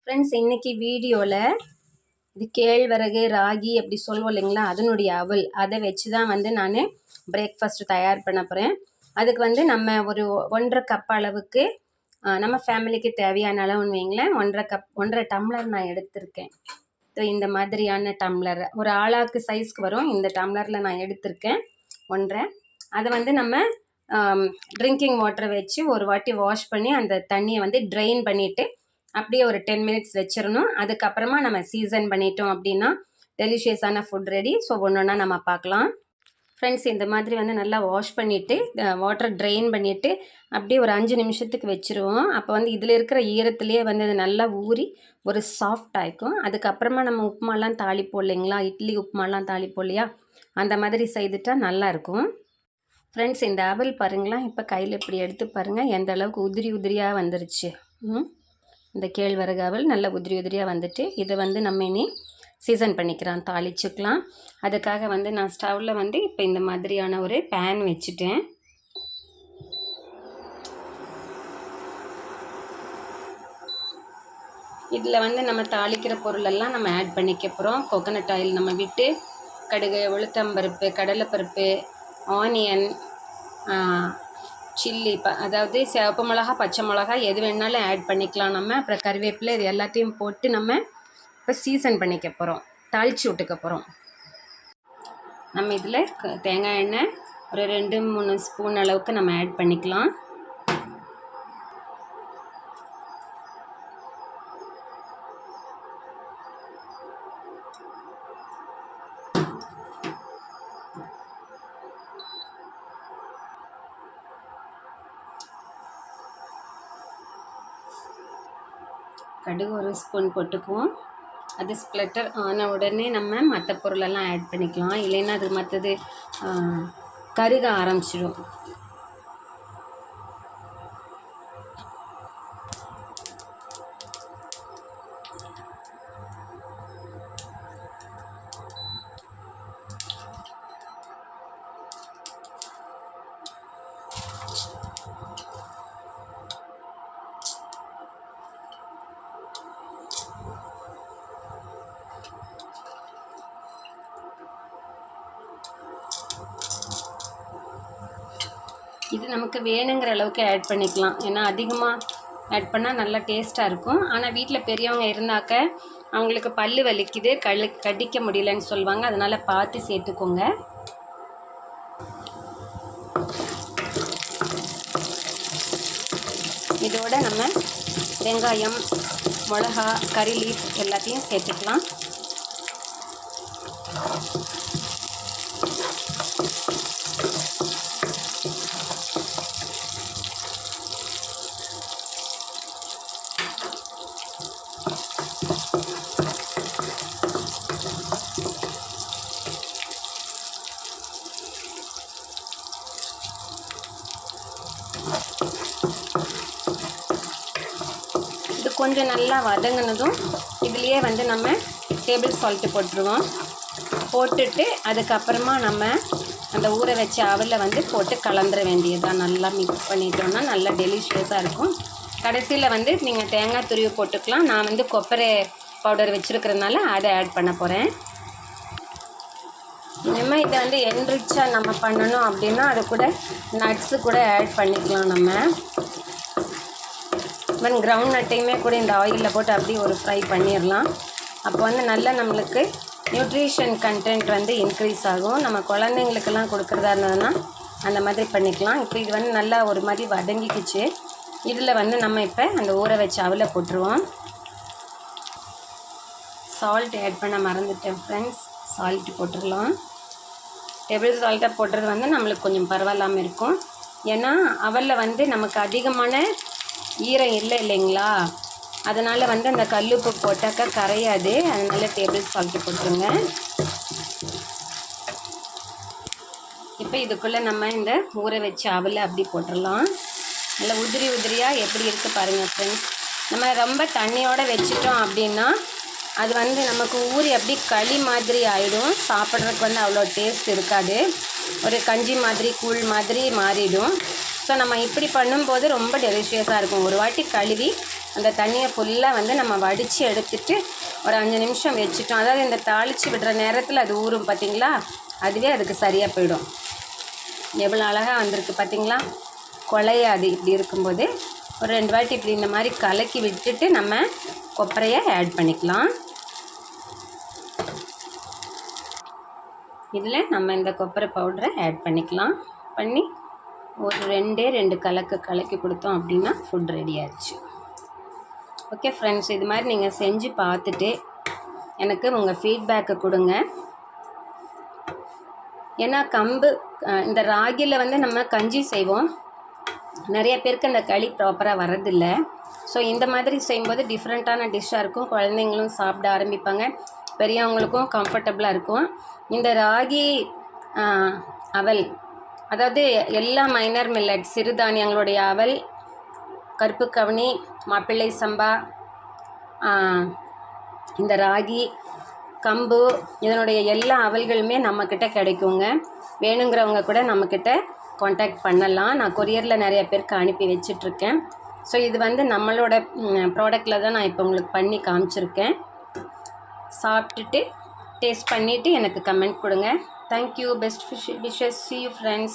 Friends, இன்னைக்கு வீடியோவில் இது கேழ்வரகு ராகி அப்படி சொல்லுவோம் இல்லைங்களா, அதனுடைய அவல் அதை வச்சு தான் நான் பிரேக்ஃபாஸ்ட் தயார் பண்ண போகிறேன். அதுக்கு நம்ம ஒரு 1.5 கப் அளவுக்கு நம்ம ஃபேமிலிக்கு தேவையான அளவுன்னு வைங்களேன், 1.5 டம்ளர் நான் எடுத்திருக்கேன். இந்த மாதிரியான டம்ளர் ஒரு ஆளாக்கு சைஸ்க்கு வரும். இந்த டம்ளரில் நான் எடுத்திருக்கேன் 1.5. அதை நம்ம ட்ரிங்கிங் வாட்டரை வச்சு ஒரு வாட்டி வாஷ் பண்ணி அந்த தண்ணியை ட்ரெயின் பண்ணிவிட்டு அப்படியே ஒரு 10 மினிட்ஸ் வச்சிடணும். அதுக்கப்புறமா நம்ம சீசன் பண்ணிட்டோம் அப்படின்னா டெலிஷியஸான ஃபுட் ரெடி. ஸோ ஒன்றா நம்ம பார்க்கலாம். ஃப்ரெண்ட்ஸ், இந்த மாதிரி நல்லா வாஷ் பண்ணிவிட்டு வாட்டரை ட்ரெயின் பண்ணிவிட்டு அப்படியே ஒரு 5 நிமிஷத்துக்கு வச்சுருவோம். அப்போ இதில் இருக்கிற ஈரத்துலேயே அது நல்லா ஊறி ஒரு சாஃப்ட் ஆகிக்கும். அதுக்கப்புறமா நம்ம உப்புமாலாம் தாளிப்போம் இல்லைங்களா, இட்லி உப்புமாலாம் தாளிப்போம் இல்லையா, அந்த மாதிரி செய்துட்டால் நல்லாயிருக்கும். ஃப்ரெண்ட்ஸ், இந்த அவல் பாருங்களேன், இப்போ கையில் இப்படி எடுத்து பாருங்கள் எந்த அளவுக்கு உதிரி உதிரியாக வந்துருச்சு. இந்த கேழ்வரகு அவல் நல்ல உதிரி உதிரியாக வந்துட்டு இதை நம்ம இனி சீசன் பண்ணிக்கலாம், தாளிச்சுக்கலாம். அதுக்காக நான் ஸ்டவ்வில் இப்போ இந்த மாதிரியான ஒரு பேன் வச்சுட்டேன். இதில் நம்ம தாளிக்கிற பொருளெல்லாம் நம்ம ஆட் பண்ணிக்க போகிறோம். கோகனட் ஆயில் நம்ம விட்டு கடுகு, உளுத்தம்பருப்பு, கடலைப்பருப்பு, ஆனியன், சில்லி, அதாவது சிவப்பு மிளகா, பச்சை மிளகா எது வேணாலும் ஆட் பண்ணிக்கலாம் நம்ம. அப்புறம் கருவேப்பிலை, இது எல்லாத்தையும் போட்டு நம்ம இப்போ சீசன் பண்ணிக்க போகிறோம், தாளித்து விட்டுக்க போகிறோம். நம்ம இதில் தேங்காய் எண்ணெய் ஒரு 2-3 ஸ்பூன் அளவுக்கு நம்ம ஆட் பண்ணிக்கலாம். கடுகு ஒரு ஸ்பூன் போட்டுக்குவோம். அது ஸ்ப்ளட்டர் ஆன உடனே நம்ம மற்ற பொருளெல்லாம் ஆட் பண்ணிக்கலாம், இல்லைன்னா அது மற்றது கருக ஆரம்பிச்சிடும். இது நமக்கு வேணுங்கிற அளவுக்கு ஆட் பண்ணிக்கலாம், ஏன்னா அதிகமாக ஆட் பண்ணால் நல்லா டேஸ்ட்டாக இருக்கும். ஆனால் வீட்டில் பெரியவங்க இருந்தாக்க அவங்களுக்கு பல் வலிக்குது, கடிக்க முடியலன்னு சொல்லுவாங்க, அதனால் பார்த்து சேர்த்துக்கோங்க. இதோட நம்ம வெங்காயம், மிளகா, கறி லீஃப் எல்லாத்தையும் சேர்த்துக்கலாம். இது கொஞ்சம் நல்லா வதங்கினதும் இதுலேயே நம்ம டேபிள் சால்ட்டு போட்டுருவோம். போட்டுட்டு அதுக்கப்புறமா நம்ம அந்த ஊற வச்ச அவலில் போட்டு கலந்துட வேண்டியதுதான். நல்லா மிக்ஸ் பண்ணிட்டோம்னா நல்லா டெலிஷியஸாக இருக்கும். கடைசியில் நீங்கள் தேங்காய் துருவி போட்டுக்கலாம். நான் கொப்பரை பவுடர் வச்சுருக்கிறதுனால அதை ஆட் பண்ண போகிறேன். இனிமேல் இதை என்ரிச்சாக நம்ம பண்ணணும் அப்படின்னா அது கூட நட்ஸு கூட ஆட் பண்ணிக்கலாம். நம்ம கிரவுண்ட் நட்டையுமே கூட இந்த ஆயிலில் போட்டு அப்படியே ஒரு ஃப்ரை பண்ணிடலாம். அப்போ நல்லா நம்மளுக்கு நியூட்ரிஷன் கண்டென்ட் இன்க்ரீஸ் ஆகும். நம்ம குழந்தைங்களுக்கெல்லாம் கொடுக்குறதா இருந்ததுன்னா அந்த மாதிரி பண்ணிக்கலாம். இப்போ இது நல்லா ஒரு மாதிரி வதங்கிக்குச்சு. இதில் நம்ம இப்போ அந்த ஊற வச்ச அவலை போட்டுருவோம். சால்ட் ஆட் பண்ண மறந்துட்டேன் ஃப்ரெண்ட்ஸ், சால்ட்டு போட்டுடலாம். டேபிள் சால்ட்டை போடுறது நம்மளுக்கு கொஞ்சம் பரவாயில்லாமல் இருக்கும். ஏன்னா அவலில் நமக்கு அதிகமான ஈரம் இல்லைங்களா, அதனால் அந்த கல்லுப்பு போட்டாக்கா கரையாது, அதனால் டேபிள் சால்ட்டு போட்டுருங்க. இப்போ இதுக்குள்ளே நம்ம இந்த ஊற வச்ச அவலை அப்படி போட்டுடலாம். நல்லா உதிரி உதிரியாக எப்படி இருக்குது பாருங்கள் ஃப்ரெண்ட்ஸ். நம்ம ரொம்ப தண்ணியோடு வச்சிட்டோம் அப்படின்னா அது நமக்கு ஊறி அப்படி களி மாதிரி ஆகிடும். சாப்பிட்றதுக்கு அவ்வளோ டேஸ்ட் இருக்காது, ஒரு கஞ்சி மாதிரி கூழ் மாதிரி மாறிடும். ஸோ நம்ம இப்படி பண்ணும்போது ரொம்ப டெலிஷியஸாக இருக்கும். ஒரு வாட்டி கழுவி அந்த தண்ணியை ஃபுல்லாக வந்து நம்ம வடித்து எடுத்துட்டு ஒரு 5 நிமிஷம் வச்சுட்டோம். அதாவது இந்த தாளித்து விடுற நேரத்தில் அது ஊறும் பார்த்திங்களா, அதுவே அதுக்கு சரியாக போயிடும். எவ்வளோ அழகாக வந்திருக்கு பார்த்திங்களா, குழையாது. இப்படி இருக்கும்போது ஒரு 2 வாட்டி இப்படி இந்த மாதிரி கலக்கி விட்டுட்டு நம்ம கொப்பரையை ஆட் பண்ணிக்கலாம். இதில் நம்ம இந்த கொப்பரை பவுடரை ஆட் பண்ணிக்கலாம். பண்ணி ஒரு 2 கலக்கி கொடுத்தோம் அப்படின்னா ஃபுட் ரெடி ஆயிடுச்சு. ஓகே ஃப்ரெண்ட்ஸ், இது மாதிரி நீங்கள் செஞ்சு பார்த்துட்டு எனக்கு உங்கள் ஃபீட்பேக்கை கொடுங்க. ஏன்னா கம்பு இந்த ராகியில் வந்து நம்ம கஞ்சி செய்வோம், நிறைய பேருக்கு அந்த களி ப்ராப்பராக வரதில்லை. ஸோ இந்த மாதிரி செய்யும்போது டிஃப்ரெண்ட்டான டிஷ்ஷாக இருக்கும். குழந்தைங்களும் சாப்பிட ஆரம்பிப்பாங்க, பெரியவங்களுக்கும் கம்ஃபர்டபுளாக இருக்கும். இந்த ராகி அவல், அதாவது எல்லா மைனர் மில்லட் சிறுதானியங்களுடைய அவல், கருப்பு கவுனி, மாப்பிள்ளை சம்பா, இந்த ராகி, கம்பு, இதனுடைய எல்லா அவல்களுமே நம்மக்கிட்ட கிடைக்குங்க. வேணுங்கிறவங்க கூட நம்மக்கிட்ட காண்டாக்ட் பண்ணலாம். நான் கொரியரில் நிறைய பேருக்கு அனுப்பி வச்சிட்ருக்கேன். ஸோ இது வந்து நம்மளோட ப்ராடக்டில் தான் நான் இப்போ உங்களுக்கு பண்ணி காமிச்சிருக்கேன். சாப்பிட்டுட்டு டேஸ்ட் பண்ணிவிட்டு எனக்கு கமெண்ட் கொடுங்க. Thank you. Best wishes. See you friends.